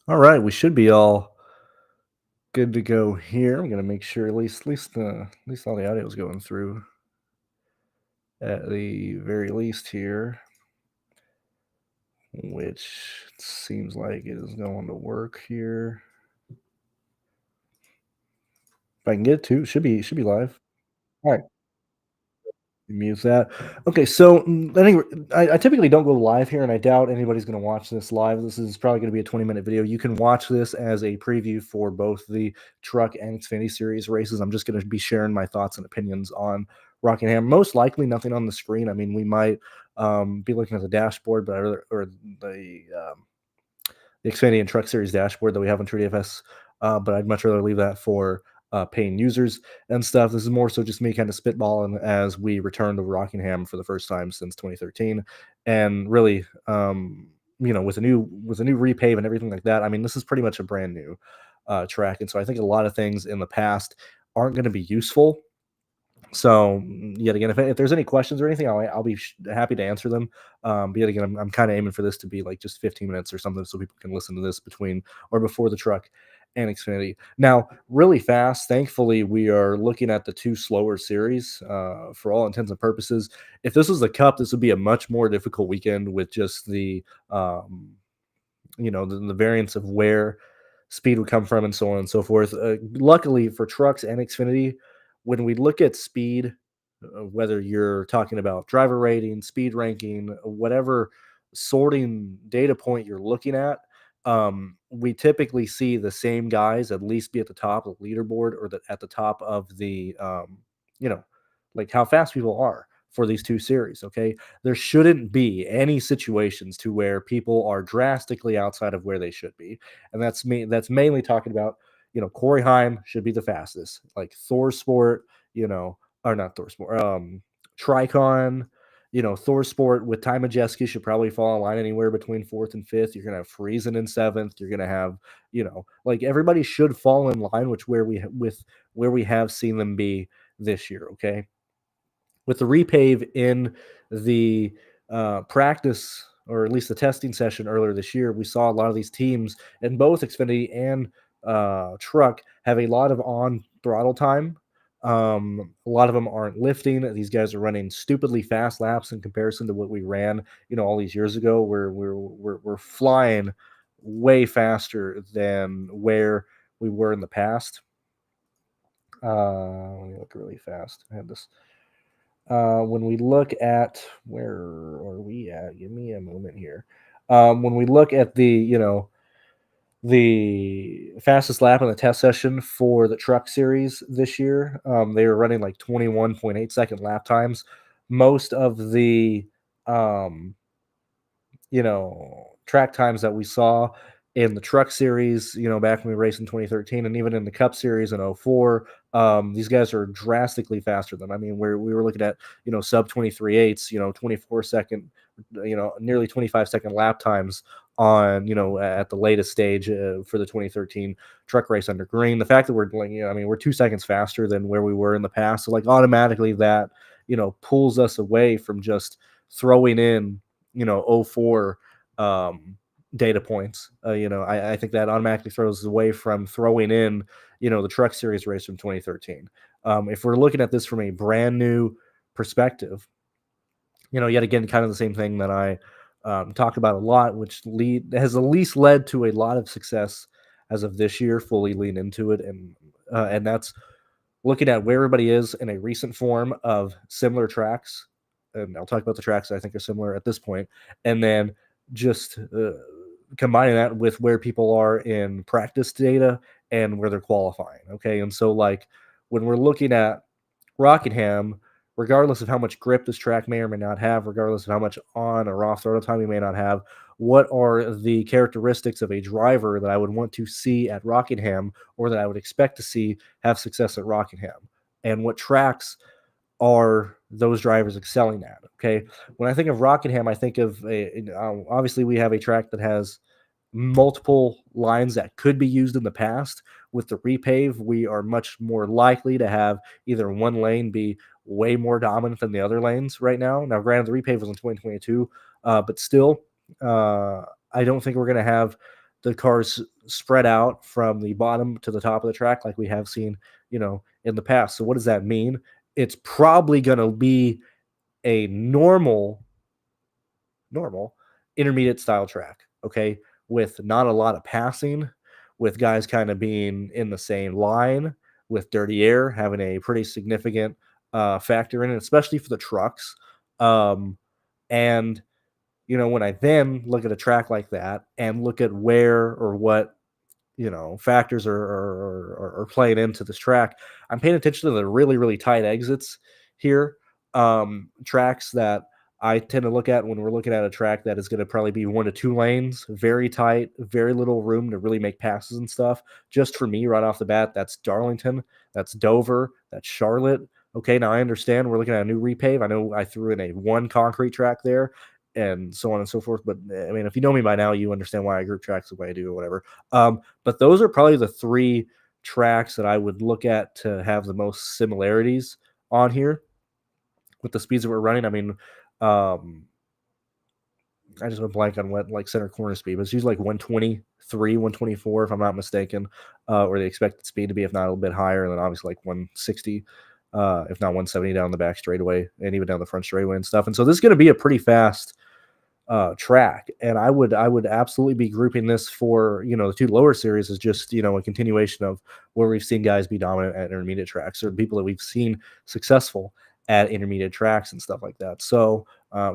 All right, we should be all good to go here. I'm gonna make sure at least all the audio is going through at the very least here, which seems like it is going to work here. If I can get it to, should be live. All right. Mute that. Okay, so I typically don't go live here, and I doubt anybody's going to watch this live. This is probably going to be a 20-minute video. You can watch this as a preview for both the Truck and Xfinity Series races. I'm just going to be sharing my thoughts and opinions on Rockingham. Most likely, nothing on the screen. I mean, we might be looking at the dashboard, or the Xfinity and Truck Series dashboard that we have on TrueDFS, but I'd much rather leave that for paying users and stuff. This is more so just me kind of spitballing as we return to Rockingham for the first time since 2013, and really, with a new repave and everything like that. I mean, this is pretty much a brand new track, and so I think a lot of things in the past aren't going to be useful. So, yet again, if there's any questions or anything, I'll be happy to answer them. But yet again, I'm kind of aiming for this to be like just 15 minutes or something, so people can listen to this between or before the truck and Xfinity. Now, really fast, thankfully, we are looking at the two slower series for all intents and purposes. If this was the Cup, this would be a much more difficult weekend with just the variance of where speed would come from and so on and so forth. Luckily for trucks and Xfinity, when we look at speed, whether you're talking about driver rating, speed ranking, whatever sorting data point you're looking at, we typically see the same guys at least be at the top of the leaderboard or at the top of you know, like how fast people are for these two series. Okay, there shouldn't be any situations to where people are drastically outside of where they should be, and that's mainly talking about Corey Heim should be the fastest, like Thor Sport, or not Thor Sport, Tricon, Thor Sport with Ty Majeski should probably fall in line anywhere between fourth and fifth. You're gonna have Friesen in seventh. You're gonna have, like everybody should fall in line, with where we have seen them be this year. Okay, with the repave in the practice, or at least the testing session earlier this year, we saw a lot of these teams in both Xfinity and Truck have a lot of on throttle time. A lot of them aren't lifting. These guys are running stupidly fast laps in comparison to what we ran, all these years ago, where we're flying way faster than where we were in the past. Let me look really fast. I have this. When we look at where are we at? Give me a moment here. When we look at the fastest lap in the test session for the truck series this year, they were running like 21.8-second lap times. Most of the um, track times that we saw in the truck series, back when we raced in 2013, and even in the Cup series in '04, these guys are drastically faster than. I mean, we were looking at, sub 23/8, 24-second, nearly 25-second lap times on, at the latest stage for the 2013 truck race under green. The fact that we're like, I mean, we're 2 seconds faster than where we were in the past. So like automatically that, pulls us away from just throwing in, '04 data points. I think that automatically throws away from throwing in, the truck series race from 2013. If we're looking at this from a brand new perspective, yet again, kind of the same thing that I talk about a lot, which has at least led to a lot of success as of this year, fully lean into it. And that's looking at where everybody is in a recent form of similar tracks. And I'll talk about the tracks that I think are similar at this point, and then just combining that with where people are in practice data and where they're qualifying. Okay. And so, like, when we're looking at Rockingham, regardless of how much grip this track may or may not have, regardless of how much on or off throttle time we may not have, what are the characteristics of a driver that I would want to see at Rockingham, or that I would expect to see have success at Rockingham? And what tracks are those drivers excelling at? Okay. When I think of Rockingham, I think of obviously we have a track that has multiple lines that could be used in the past. With the repave, we are much more likely to have either one lane be way more dominant than the other lanes right now. Now, granted, the repave was in 2022, but still, I don't think we're going to have the cars spread out from the bottom to the top of the track like we have seen, in the past. So what does that mean? It's probably going to be a normal intermediate style track, okay, with not a lot of passing, with guys kind of being in the same line, with dirty air having a pretty significant factor in it, especially for the trucks. And when I then look at a track like that and look at where or what factors are playing into this track, I'm paying attention to the really, really tight exits here. Tracks that I tend to look at when we're looking at a track that is going to probably be 1 to 2 lanes, very tight, very little room to really make passes and stuff. Just for me, right off the bat, that's Darlington, that's Dover, that's Charlotte. Okay, now I understand we're looking at a new repave. I know I threw in a one concrete track there and so on and so forth. But I mean, if you know me by now, you understand why I group tracks the way I do or whatever. But those are probably the 3 tracks that I would look at to have the most similarities on here with the speeds that we're running. I mean, I just went blank on what like center corner speed, but it's usually like 123, 124, if I'm not mistaken, or the expected speed to be, if not a little bit higher, and then obviously like 160, if not 170 down the back straightaway and even down the front straightaway and stuff. And so this is going to be a pretty fast track, and I would absolutely be grouping this for the 2 lower series as just a continuation of where we've seen guys be dominant at intermediate tracks, or people that we've seen successful at intermediate tracks and stuff like that. So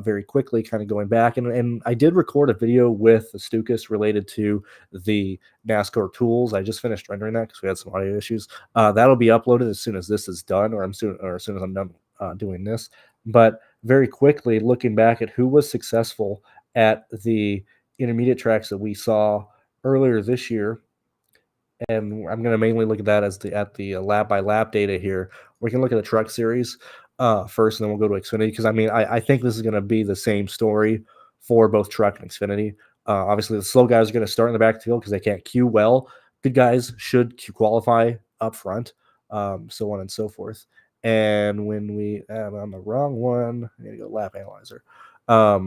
very quickly, kind of going back, and I did record a video with Stukas related to the NASCAR tools. I just finished rendering that because we had some audio issues. That'll be uploaded as soon as this is done, or as soon as I'm done doing this. But very quickly, looking back at who was successful at the intermediate tracks that we saw earlier this year, and I'm going to mainly look at that as the lap by lap data here. We can look at the truck series first, and then we'll go to Xfinity, because I think this is going to be the same story for both truck and Xfinity. Obviously, the slow guys are going to start in the back of the field because they can't queue well. Good guys should qualify up front, so on and so forth. And when I'm on the wrong one, I need to go lap analyzer. Let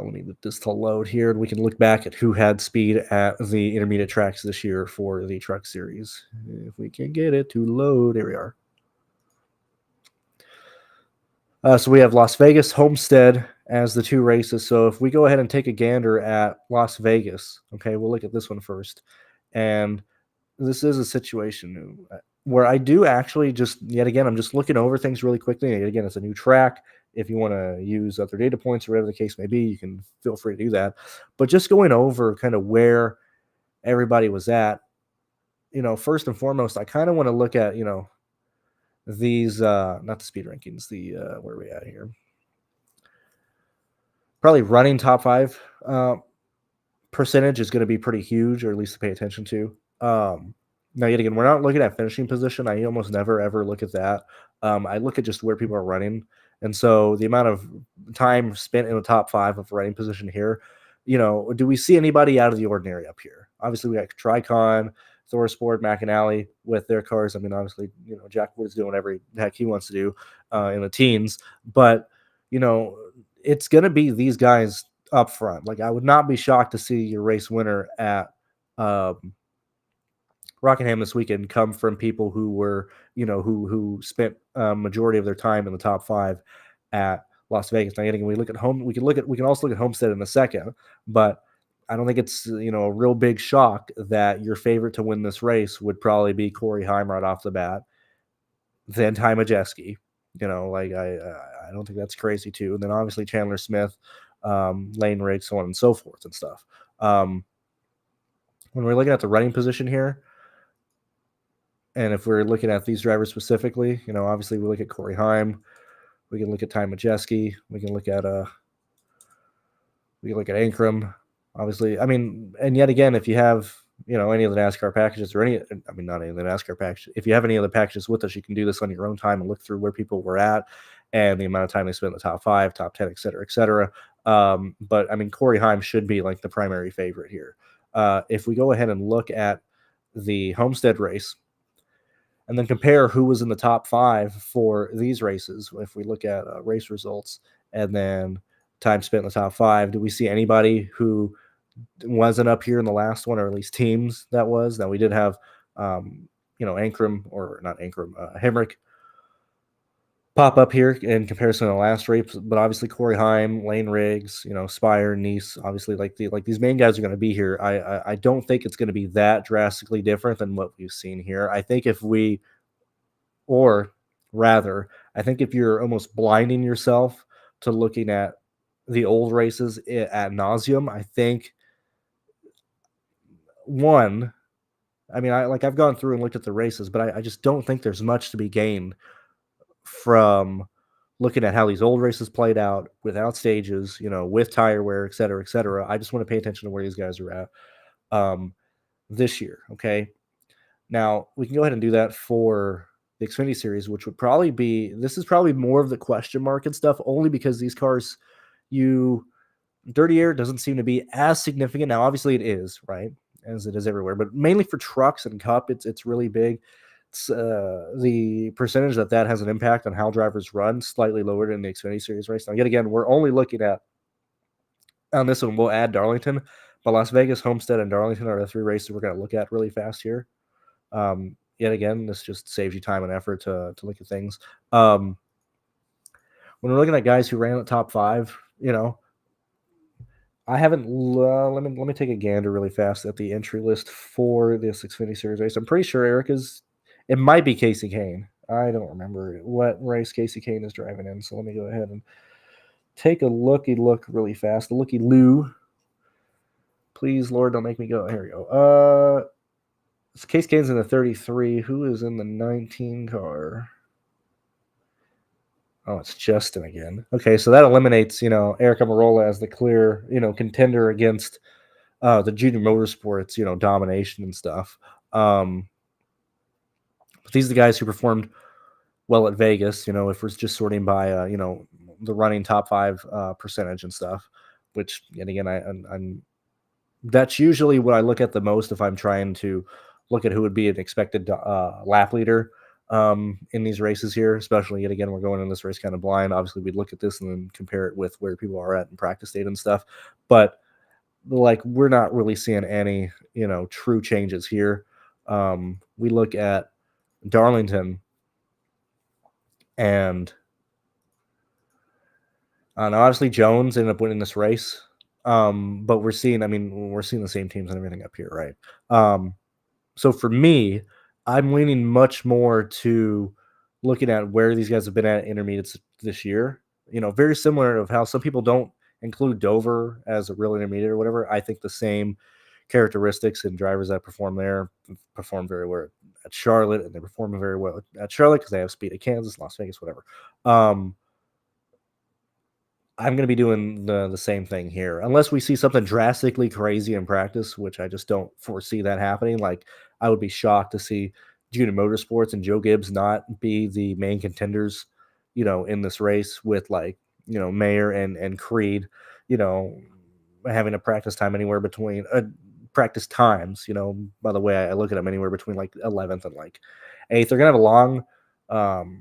me get this to load here, and we can look back at who had speed at the intermediate tracks this year for the truck series. If we can get it to load, there we are. So we have Las Vegas, Homestead as the 2 races. So if we go ahead and take a gander at Las Vegas, okay, we'll look at this one first. And this is a situation where I do actually yet again, I'm just looking over things really quickly. And again, it's a new track. If you want to use other data points or whatever the case may be, you can feel free to do that. But just going over kind of where everybody was at, first and foremost, I kind of want to look at, these, not the speed rankings, where are we at here? Probably running top 5 percentage is going to be pretty huge, or at least to pay attention to. Now, yet again, we're not looking at finishing position. I almost never, ever look at that. I look at just where people are running. And so the amount of time spent in the top 5 of running position here, do we see anybody out of the ordinary up here? Obviously, we got Tricon, Thorsport, McAnally with their cars. I mean, obviously, Jack Wood's doing whatever the heck he wants to do in the teens. But, it's going to be these guys up front. Like, I would not be shocked to see your race winner at Rockingham this weekend come from people who were, who spent majority of their time in the top 5 at Las Vegas. Now, again, we can also look at Homestead in a second, but I don't think it's a real big shock that your favorite to win this race would probably be Corey Heim right off the bat, then Ty Majeski. I don't think that's crazy too. And then obviously Chandler Smith, Lane Riggs, so on and so forth and stuff. When we're looking at the running position here, and if we're looking at these drivers specifically, obviously we look at Corey Heim, we can look at Ty Majeski, we can look at Ankrum, obviously. I mean, and yet again, if you have any of the NASCAR packages, or not any of the NASCAR packages, if you have any of the packages with us, you can do this on your own time and look through where people were at and the amount of time they spent in the top 5, top 10, et cetera, et cetera. But I mean, Corey Heim should be like the primary favorite here. If we go ahead and look at the Homestead race, and then compare who was in the top 5 for these races. If we look at race results and then time spent in the top 5, do we see anybody who wasn't up here in the last one, or at least teams that was. Now we did have, Ankrum, or not Ankrum, Hemrick pop up here in comparison to the last race, but obviously Corey Heim, Lane Riggs, Spire, Nice, obviously like these main guys are going to be here. I don't think it's going to be that drastically different than what we've seen here. I think or rather, I think if you're almost blinding yourself to looking at the old races at nauseum, I think I've gone through and looked at the races, but I just don't think there's much to be gained from looking at how these old races played out without stages, with tire wear, et cetera, et cetera. I just want to pay attention to where these guys are at this year. Okay. Now we can go ahead and do that for the Xfinity series, which would probably this is probably more of the question mark and stuff, only because these cars, dirty air doesn't seem to be as significant. Now, obviously it is, right? As it is everywhere, but mainly for trucks and cup, it's really big. It's the percentage that has an impact on how drivers run slightly lower than the Xfinity Series race. Now, yet again, we're only looking at, on this one, we'll add Darlington, but Las Vegas, Homestead, and Darlington are the 3 races we're going to look at really fast here. Yet again, this just saves you time and effort to look at things. When we're looking at guys who ran the top 5, I haven't. Let me take a gander really fast at the entry list for this Xfinity Series race. I'm pretty sure it might be Casey Kane. I don't remember what race Casey Kane is driving in. So let me go ahead and take a look really fast. The looky Lou. Please, Lord, don't make me go. Here we go. Casey Kane's in the 33. Who is in the 19 car? Oh, it's Justin again. Okay, so that eliminates, Eric Amarola as the clear, contender against the Junior Motorsports, domination and stuff. But these are the guys who performed well at Vegas, if we're just sorting by, the running top 5 percentage and stuff, which, and again, I'm that's usually what I look at the most if I'm trying to look at who would be an expected lap leader in these races here, especially yet again, we're going in this race kind of blind. Obviously, we'd look at this and then compare it with where people are at in practice data and stuff. But we're not really seeing any, true changes here. We look at Darlington and obviously Jones ended up winning this race. But we're seeing the same teams and everything up here, right? So for me, I'm leaning much more to looking at where these guys have been at intermediates this year. Very similar of how some people don't include Dover as a real intermediate or whatever. I think the same characteristics and drivers that perform there perform very well at Charlotte, and they're performing very well at Charlotte because they have speed at Kansas, Las Vegas, whatever. I'm going to be doing the same thing here, unless we see something drastically crazy in practice, which I just don't foresee that happening. I would be shocked to see Junior Motorsports and Joe Gibbs not be the main contenders, in this race with Mayer and Creed, having a practice time anywhere between practice times, by the way, I look at them anywhere between 11th and 8th. They're going to have a long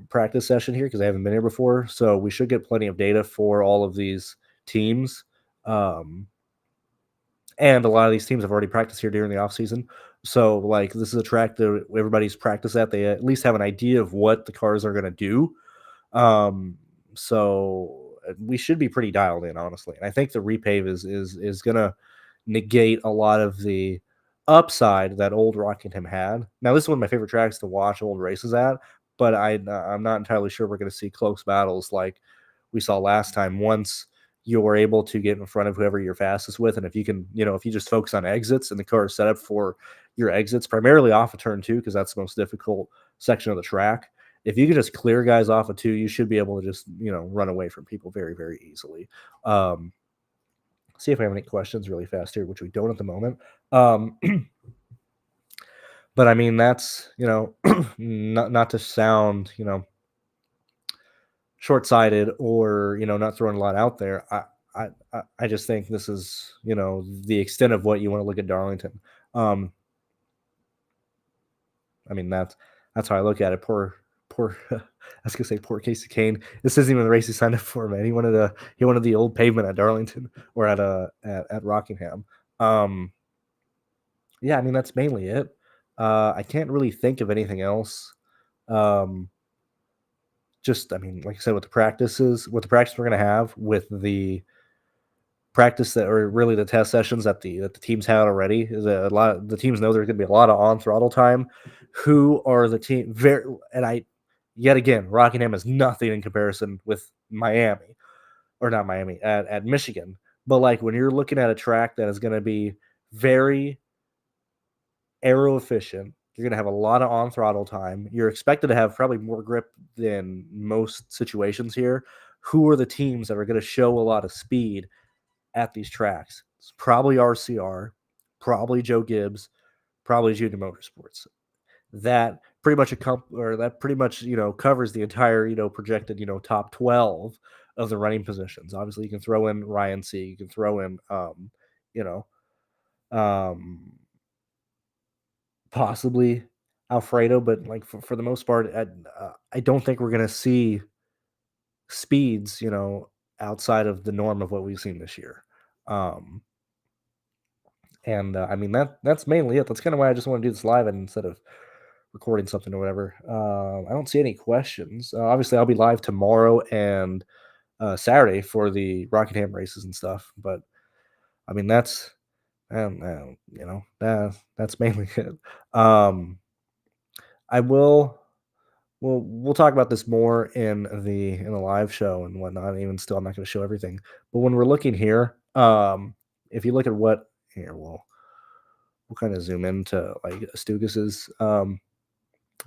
practice session here because I haven't been here before, so we should get plenty of data for all of these teams, and a lot of these teams have already practiced here during the off season. So this is a track that everybody's practiced at. They at least have an idea of what the cars are going to do. So we should be pretty dialed in, honestly. And I think the repave is going to negate a lot of the upside that old Rockingham had. Now, this is one of my favorite tracks to watch old races at, but I'm not entirely sure we're going to see close battles like we saw last time. Once you're able to get in front of whoever you're fastest with, and if you can, if you just focus on exits and the car is set up for your exits, primarily off of turn 2, because that's the most difficult section of the track. If you can just clear guys off of 2, you should be able to just, run away from people very, very easily. See if I have any questions really fast here, which we don't at the moment. But I mean, that's, not to sound, short-sighted or, not throwing a lot out there. I just think this is, the extent of what you want to look at Darlington. I mean, that's how I look at it. Poor, I was gonna say poor Casey Kane. This isn't even the race he signed up for, man. He wanted the old pavement at Darlington or at Rockingham. Yeah, I mean, that's mainly it. I can't really think of anything else. Um, just, I mean, like I said, with the practice we're gonna have, with the practice that, or really the test sessions that the teams had already, is a lot. The teams know there's gonna be a lot of on throttle time. Who are the team? Very, and I, yet again, Rockingham is nothing in comparison with Miami, or not Miami, at Michigan. But like when you're looking at a track that is going to be very aero efficient, you're going to have a lot of on throttle time. You're expected to have probably more grip than most situations here. Who are the teams that are going to show a lot of speed at these tracks? It's probably RCR, probably Joe Gibbs, probably Junior Motorsports. That pretty much covers the entire projected top 12 of the running positions. Obviously, you can throw in Ryan C. You can throw in you know um, possibly Alfredo, but like for the most part, I don't think we're gonna see speeds outside of the norm of what we've seen this year. Um, and I mean that's mainly it. That's kind of why I just want to do this live instead of recording something or whatever. I don't see any questions. Obviously, I'll be live tomorrow and Saturday for the Rockingham races and stuff. But I mean, that's mainly it. Um, I will. We'll talk about this more in the live show and whatnot. Even still, I'm not going to show everything. But when we're looking here, if you look at what here, we'll kind of zoom into like Astugus's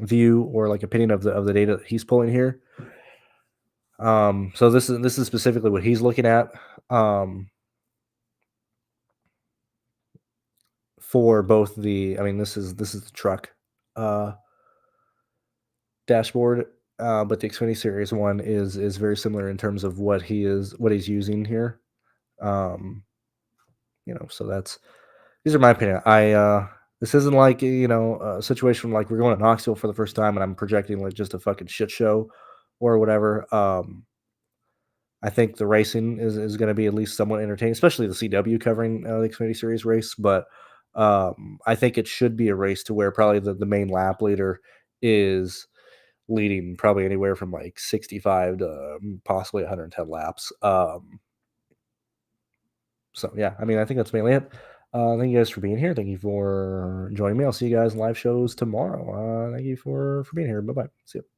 view or like opinion of the data that he's pulling here. So this is specifically what he's looking at for both the. I mean, this is the truck uh, dashboard, but the Xfinity Series one is very similar in terms of what he's using here. Um, so these are my opinion. This isn't like a situation like we're going to Knoxville for the first time and I'm projecting like just a fucking shit show or whatever. I think the racing is going to be at least somewhat entertaining, especially the CW covering the Xfinity Series race. But I think it should be a race to where probably the main lap leader is leading probably anywhere from like 65 to possibly 110 laps. So yeah, I mean, I think that's mainly it. Thank you guys for being here. Thank you for joining me. I'll see you guys in live shows tomorrow. Thank you for being here. Bye bye. See you.